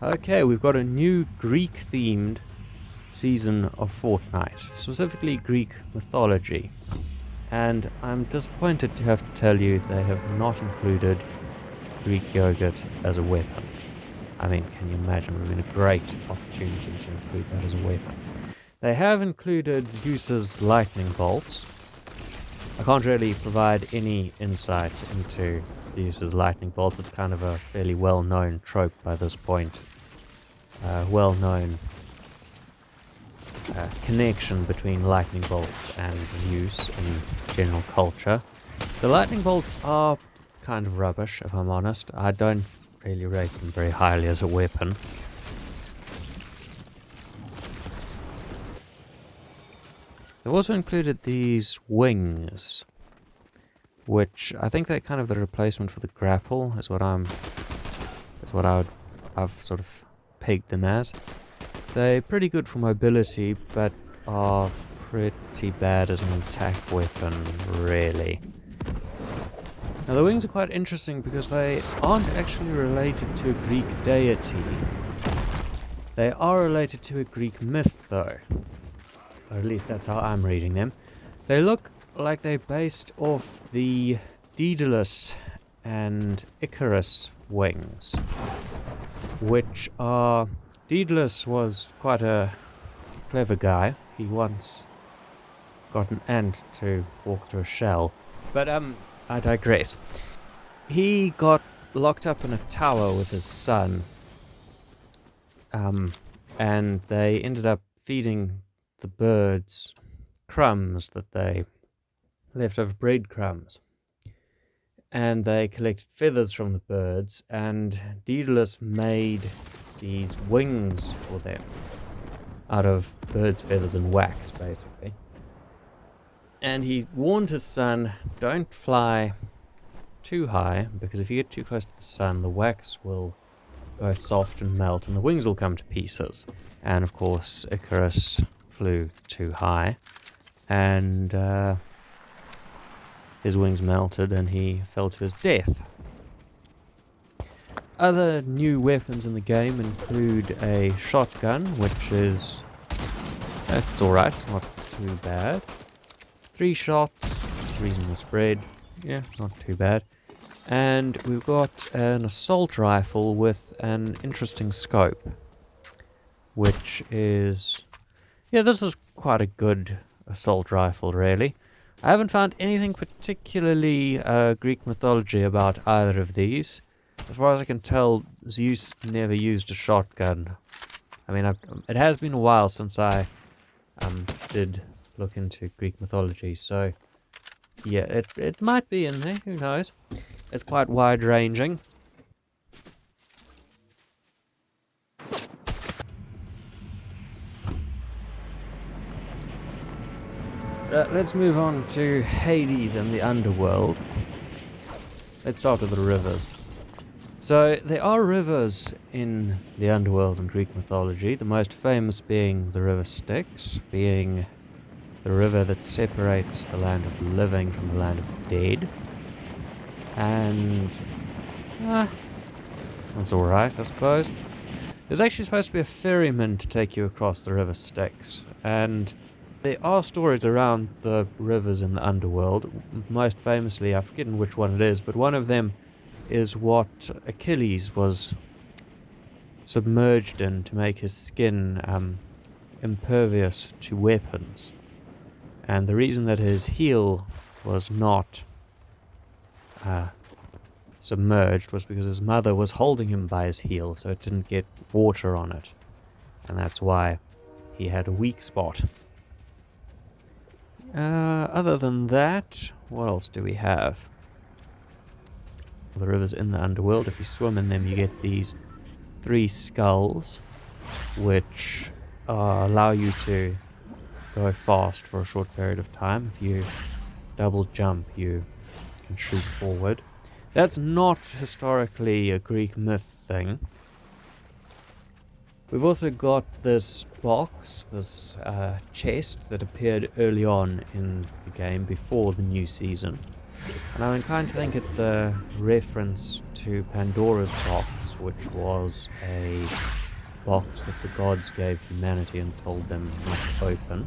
Okay, we've got a new Greek-themed season of Fortnite, specifically Greek mythology. And I'm disappointed to have to tell you they have not included Greek yogurt as a weapon. I mean, can you imagine? It would have been a great opportunity to include that as a weapon. They have included Zeus's lightning bolts. I can't really provide any insight into Zeus's lightning bolts. It's kind of a fairly well-known trope by this point. Well-known connection between lightning bolts and Zeus in general culture. The lightning bolts are kind of rubbish, if I'm honest. I don't really rate them very highly as a weapon. They've also included these wings, which I think they're kind of the replacement for the grapple, is what I've sort of pegged them as. They're pretty good for mobility, but are pretty bad as an attack weapon, really. Now the wings are quite interesting because they aren't actually related to a Greek deity. They are related to a Greek myth, though. Or at least that's how I'm reading them. They look like they're based off the Daedalus and Icarus wings, which are... Daedalus was quite a clever guy. He once got an ant to walk through a shell. But, I digress. He got locked up in a tower with his son. And they ended up feeding the birds crumbs that they left over, breadcrumbs. And they collected feathers from the birds, and Daedalus made these wings for them out of birds' feathers and wax, basically. And he warned his son, don't fly too high, because if you get too close to the sun, the wax will go soft and melt, and the wings will come to pieces. And of course, Icarus flew too high, and his wings melted, and he fell to his death. Other new weapons in the game include a shotgun, which is... it's alright, it's not too bad. 3 shots, reasonable spread, yeah, not too bad. And we've got an assault rifle with an interesting scope, which is... yeah, this is quite a good assault rifle, really. I haven't found anything particularly Greek mythology about either of these. As far as I can tell, Zeus never used a shotgun. I mean, it has been a while since I did look into Greek mythology, so yeah, it might be in there, who knows. It's quite wide-ranging. Let's move on to Hades and the underworld. Let's start with the rivers. So, there are rivers in the underworld in Greek mythology, the most famous being the river Styx, being the river that separates the land of the living from the land of the dead. And... that's alright, I suppose. There's actually supposed to be a ferryman to take you across the river Styx, and there are stories around the rivers in the underworld. Most famously, I've forgotten which one it is, but one of them is what Achilles was submerged in to make his skin impervious to weapons. And the reason that his heel was not submerged was because his mother was holding him by his heel so it didn't get water on it. And that's why he had a weak spot. Other than that, what else do we have? The rivers in the underworld, if you swim in them, you get these 3 skulls, which allow you to go fast for a short period of time. If you double jump, you can shoot forward. That's not historically a Greek myth thing. We've also got this box, this chest that appeared early on in the game before the new season. And I'm inclined to think it's a reference to Pandora's box, which was a box that the gods gave humanity and told them not to open.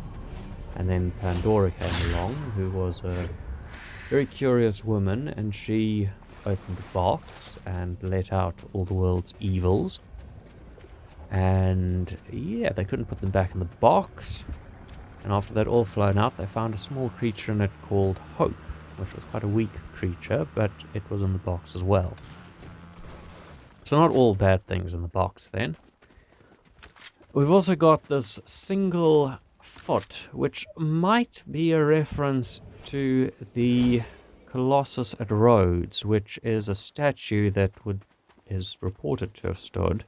And then Pandora came along, who was a very curious woman, and she opened the box and let out all the world's evils. And yeah, they couldn't put them back in the box. And after they'd all flown out, they found a small creature in it called Hope, which was quite a weak creature, but it was in the box as well. So not all bad things in the box then. We've also got this single foot, which might be a reference to the Colossus at Rhodes, which is a statue that is reported to have stood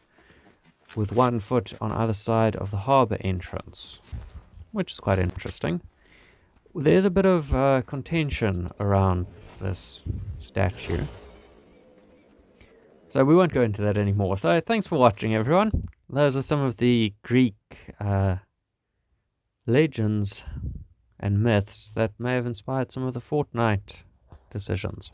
with one foot on either side of the harbour entrance, which is quite interesting. There's a bit of contention around this statue, so we won't go into that anymore. So thanks for watching, everyone. Those are some of the Greek legends and myths that may have inspired some of the Fortnite decisions.